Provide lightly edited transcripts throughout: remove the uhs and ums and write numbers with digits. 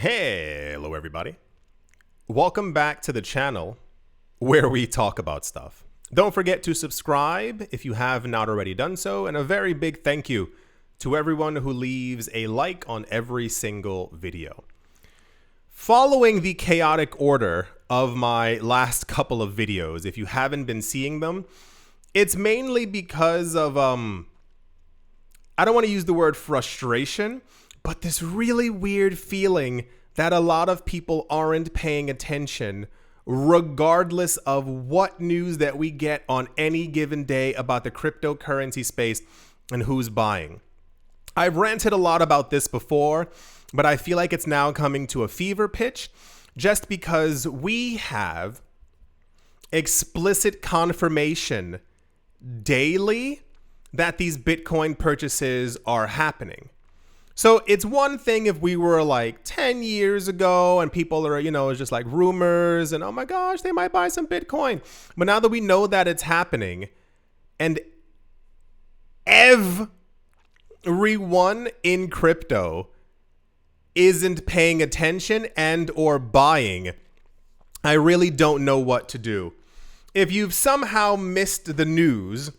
Hello everybody. Welcome back to the channel where we talk about stuff. Don't forget to subscribe if you have not already done so, and a very big thank you to everyone who leaves a like on every single video. Following the chaotic order of my last couple of videos, if you haven't been seeing them, it's mainly because of I don't want to use the word frustration, but this really weird feeling that a lot of people aren't paying attention regardless of what news that we get on any given day about the cryptocurrency space and who's buying. I've ranted a lot about this before, but I feel like it's now coming to a fever pitch just because we have explicit confirmation daily that these Bitcoin purchases are happening. So it's one thing if we were like 10 years ago and people are, it's just like rumors and, oh my gosh, they might buy some Bitcoin. But now that we know that it's happening and everyone in crypto isn't paying attention and or buying, I really don't know what to do. If you've somehow missed the news,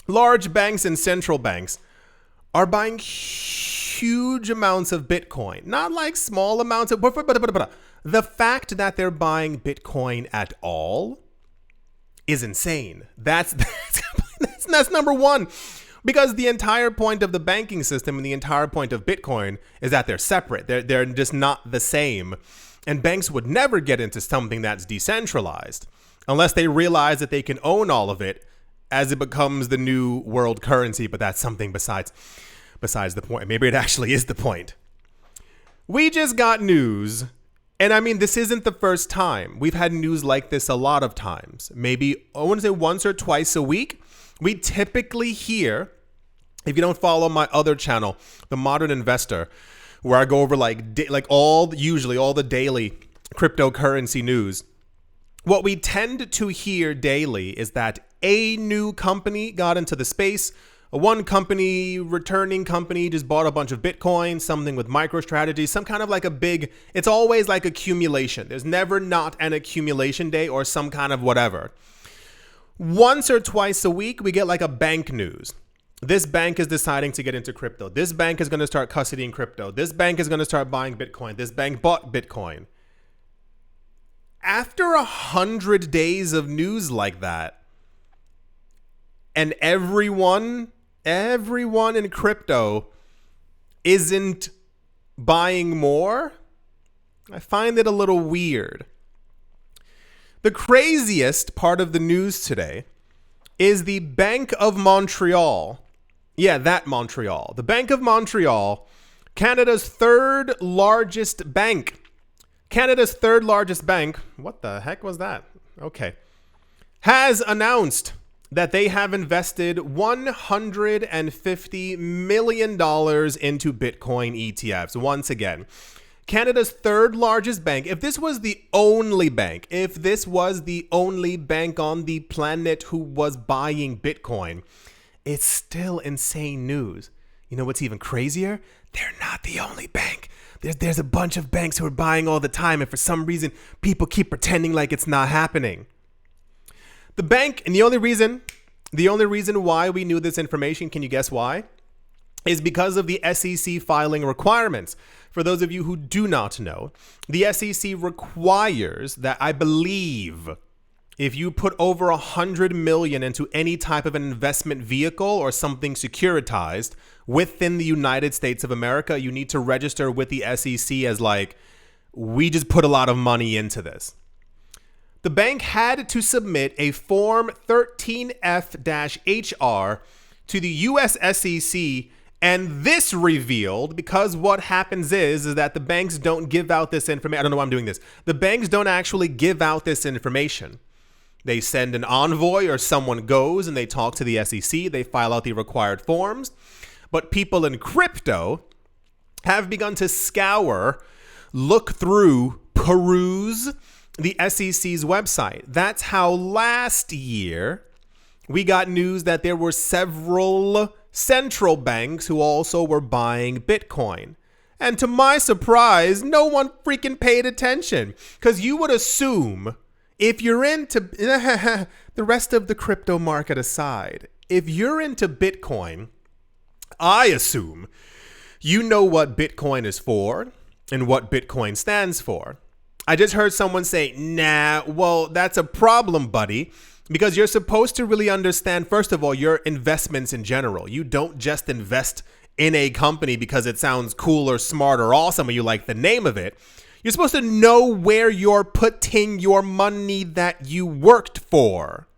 large banks and central banks are buying huge amounts of Bitcoin, not like small amounts of, but the fact that they're buying Bitcoin at all is insane. That's number one, because the entire point of the banking system and the entire point of Bitcoin is that they're separate. They're just not the same. And banks would never get into something that's decentralized unless they realize that they can own all of it as it becomes the new world currency, but that's something besides the point. Maybe it actually is the point. We just got news, and I mean, this isn't the first time. We've had news like this a lot of times. Maybe, I want to say once or twice a week. We typically hear, if you don't follow my other channel, The Modern Investor, where I go over usually all the daily cryptocurrency news, what we tend to hear daily is that a new company got into the space. One company, returning company, just bought a bunch of Bitcoin, something with MicroStrategy, some kind of like a big, it's always like accumulation. There's never not an accumulation day or some kind of whatever. Once or twice a week, we get like a bank news. This bank is deciding to get into crypto. This bank is going to start custodying crypto. This bank is going to start buying Bitcoin. This bank bought Bitcoin. After 100 days of news like that, and everyone in crypto isn't buying more, I find it a little weird. The craziest part of the news today is the Bank of Montreal. Yeah, that Montreal. The Bank of Montreal, Canada's third largest bank. What the heck was that? Okay. Has announced that they have invested $150 million into Bitcoin ETFs. Once again, Canada's third largest bank. If this was the only bank on the planet who was buying Bitcoin, it's still insane news. You know what's even crazier? They're not the only bank. There's a bunch of banks who are buying all the time, and for some reason, people keep pretending like it's not happening. The bank, and the only reason why we knew this information, can you guess why? Is because of the SEC filing requirements. For those of you who do not know, the SEC requires that, I believe, if you put over 100 million into any type of an investment vehicle or something securitized within the United States of America, you need to register with the SEC as like, we just put a lot of money into this. The bank had to submit a Form 13F-HR to the US SEC, and this revealed, because what happens is that the banks don't give out this information. I don't know why I'm doing this. The banks don't actually give out this information. They send an envoy or someone goes and they talk to the SEC. They file out the required forms. But people in crypto have begun to scour, look through, peruse the SEC's website. That's how last year we got news that there were several central banks who also were buying Bitcoin. And to my surprise, no one freaking paid attention. Because you would assume, if you're into the rest of the crypto market aside, if you're into Bitcoin, I assume you know what Bitcoin is for and what Bitcoin stands for. I just heard someone say, nah, well, that's a problem, buddy, because you're supposed to really understand, first of all, your investments in general. You don't just invest in a company because it sounds cool or smart or awesome or you like the name of it. You're supposed to know where you're putting your money that you worked for.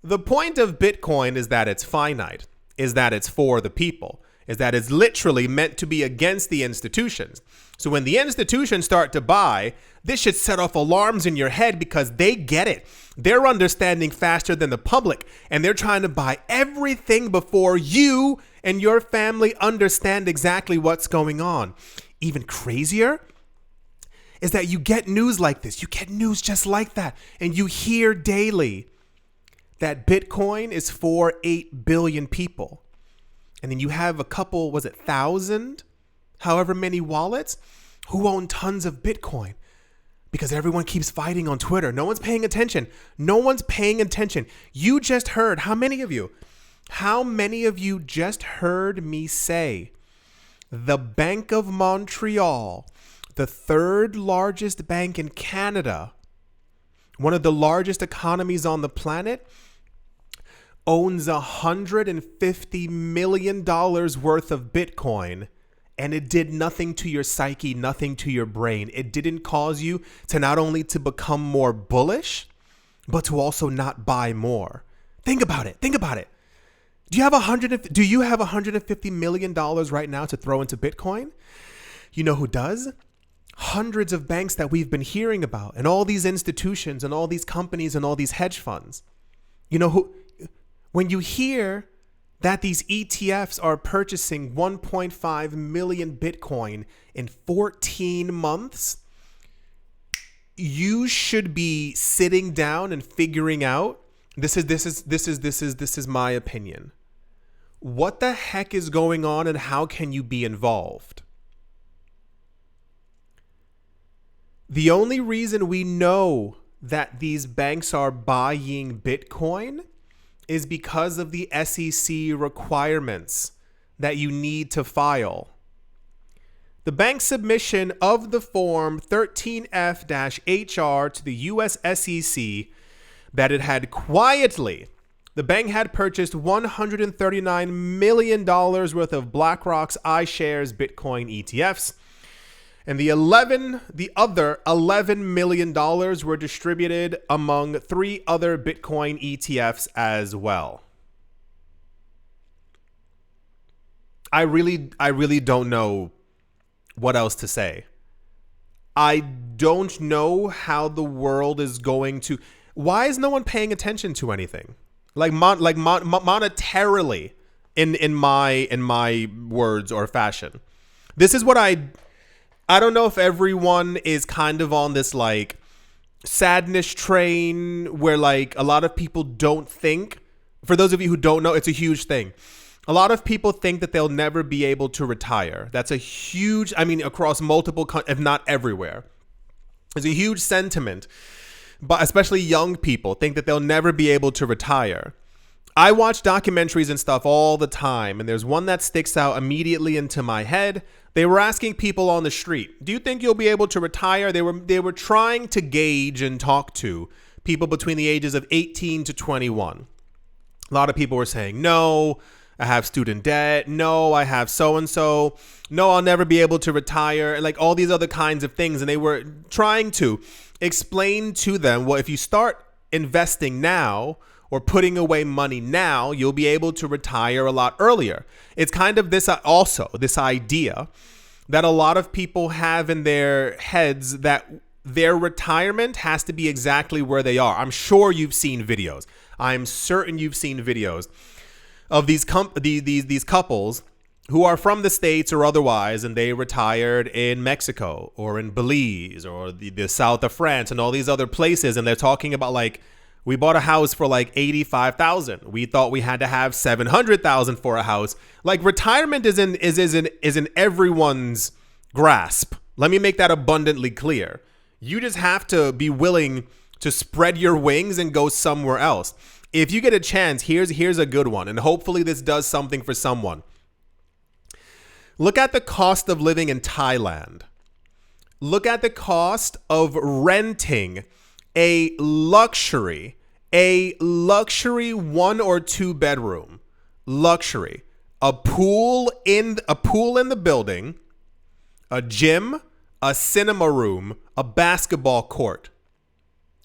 The point of Bitcoin is that it's finite, is that it's for the people, is that it's literally meant to be against the institutions. So when the institutions start to buy, this should set off alarms in your head because they get it. They're understanding faster than the public, and they're trying to buy everything before you and your family understand exactly what's going on. Even crazier is that you get news like this. You get news just like that, and you hear daily that Bitcoin is for 8 billion people. And then you have a couple, was it 1,000, however many wallets, who own tons of Bitcoin because everyone keeps fighting on Twitter. No one's paying attention. No one's paying attention. You just heard, how many of you just heard me say the Bank of Montreal, the third largest bank in Canada, one of the largest economies on the planet, owns $150 million worth of Bitcoin, and it did nothing to your psyche, nothing to your brain. It didn't cause you to not only to become more bullish, but to also not buy more. Think about it. Think about it. Do you have $150 million right now to throw into Bitcoin? You know who does? Hundreds of banks that we've been hearing about, and all these institutions and all these companies and all these hedge funds. You know who? When you hear that these ETFs are purchasing 1.5 million Bitcoin in 14 months, you should be sitting down and figuring out, this is my opinion. What the heck is going on and how can you be involved? The only reason we know that these banks are buying Bitcoin is because of the SEC requirements that you need to file. The bank submission of the Form 13F-HR to the US SEC that it had quietly, the bank had purchased $139 million worth of BlackRock's iShares Bitcoin ETFs, and the other $11 million were distributed among 3 other Bitcoin ETFs as well. I really don't know what else to say. I don't know how the world is going to. Why is no one paying attention to anything? Monetarily, in my words or fashion. This is what I don't know if everyone is kind of on this like sadness train where like a lot of people don't think. For those of you who don't know, it's a huge thing. A lot of people think that they'll never be able to retire. That's a huge, across multiple, if not everywhere. There's a huge sentiment, but especially young people think that they'll never be able to retire. I watch documentaries and stuff all the time, and there's one that sticks out immediately into my head. They were asking people on the street, do you think you'll be able to retire? They were trying to gauge and talk to people between the ages of 18 to 21. A lot of people were saying, no, I have student debt. No, I have so-and-so. No, I'll never be able to retire. Like all these other kinds of things. And they were trying to explain to them, well, if you start investing now or putting away money now, you'll be able to retire a lot earlier. It's kind of this idea that a lot of people have in their heads that their retirement has to be exactly where they are. I'm sure you've seen videos. I'm certain you've seen videos of these couples who are from the States or otherwise, and they retired in Mexico or in Belize or the south of France and all these other places. And they're talking about like, We bought a house for like 85,000. We thought we had to have 700,000 for a house. Like, retirement is in everyone's grasp. Let me make that abundantly clear. You just have to be willing to spread your wings and go somewhere else. If you get a chance, here's a good one, and hopefully this does something for someone. Look at the cost of living in Thailand. Look at the cost of renting a luxury 1 or 2 bedroom, luxury, a pool in the building, a gym, a cinema room, a basketball court.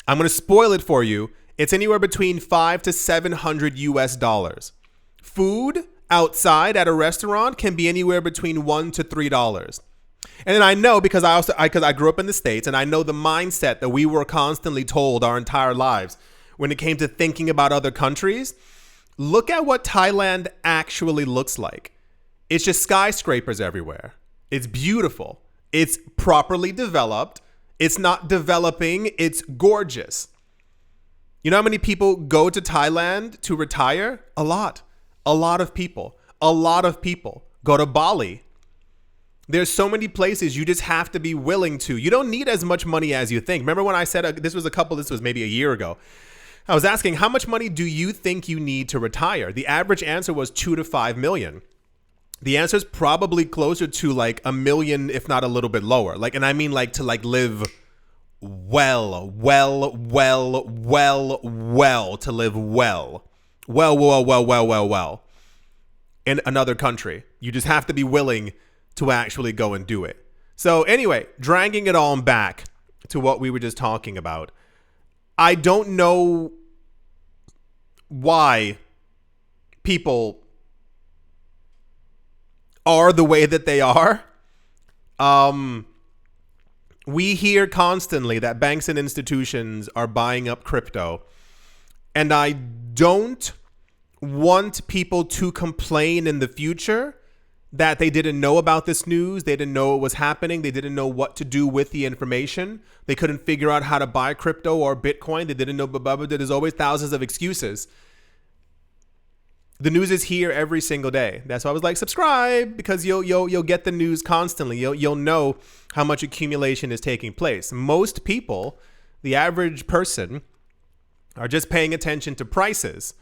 I'm going to spoil it for you. It's anywhere between $500 to $700. Food outside at a restaurant can be anywhere between $1 to $3. And then I know, because I grew up in the States, and I know the mindset that we were constantly told our entire lives when it came to thinking about other countries. Look at what Thailand actually looks like. It's just skyscrapers everywhere. It's beautiful. It's properly developed. It's not developing. It's gorgeous. You know how many people go to Thailand to retire? A lot. A lot of people. A lot of people go to Bali. There's so many places you just have to be willing to. You don't need as much money as you think. Remember when I said this was maybe a year ago. I was asking, how much money do you think you need to retire? The average answer was 2 to 5 million. The answer is probably closer to like $1 million, if not a little bit lower. Like, and I mean like to like live well, to live well in another country. You just have to be willing to actually go and do it. So anyway, dragging it all back to what we were just talking about. I don't know why people are the way that they are. We hear constantly that banks and institutions are buying up crypto. And I don't want people to complain in the future that they didn't know about this news. They didn't know it was happening. They didn't know what to do with the information. They couldn't figure out how to buy crypto or Bitcoin. They didn't know. There's always thousands of excuses. The news is here every single day. That's why I was like, subscribe, because you'll get the news constantly. You'll know how much accumulation is taking place. Most people, the average person, are just paying attention to prices,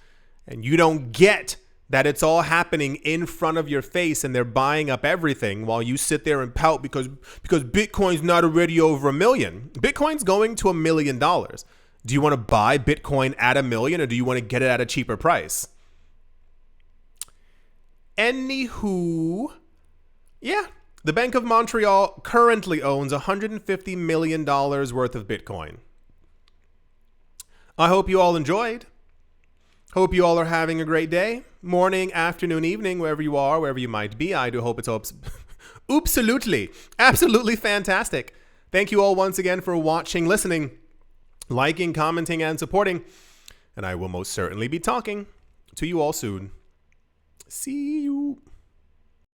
and you don't get that it's all happening in front of your face and they're buying up everything while you sit there and pout because Bitcoin's not already over $1 million. Bitcoin's going to $1 million. Do you want to buy Bitcoin at $1 million, or do you want to get it at a cheaper price? Anywho, yeah, the Bank of Montreal currently owns $150 million worth of Bitcoin. I hope you all enjoyed. Hope you all are having a great day. Morning, afternoon, evening, wherever you are, wherever you might be. I do hope it's absolutely fantastic. Thank you all once again for watching, listening, liking, commenting, and supporting. And I will most certainly be talking to you all soon. See you.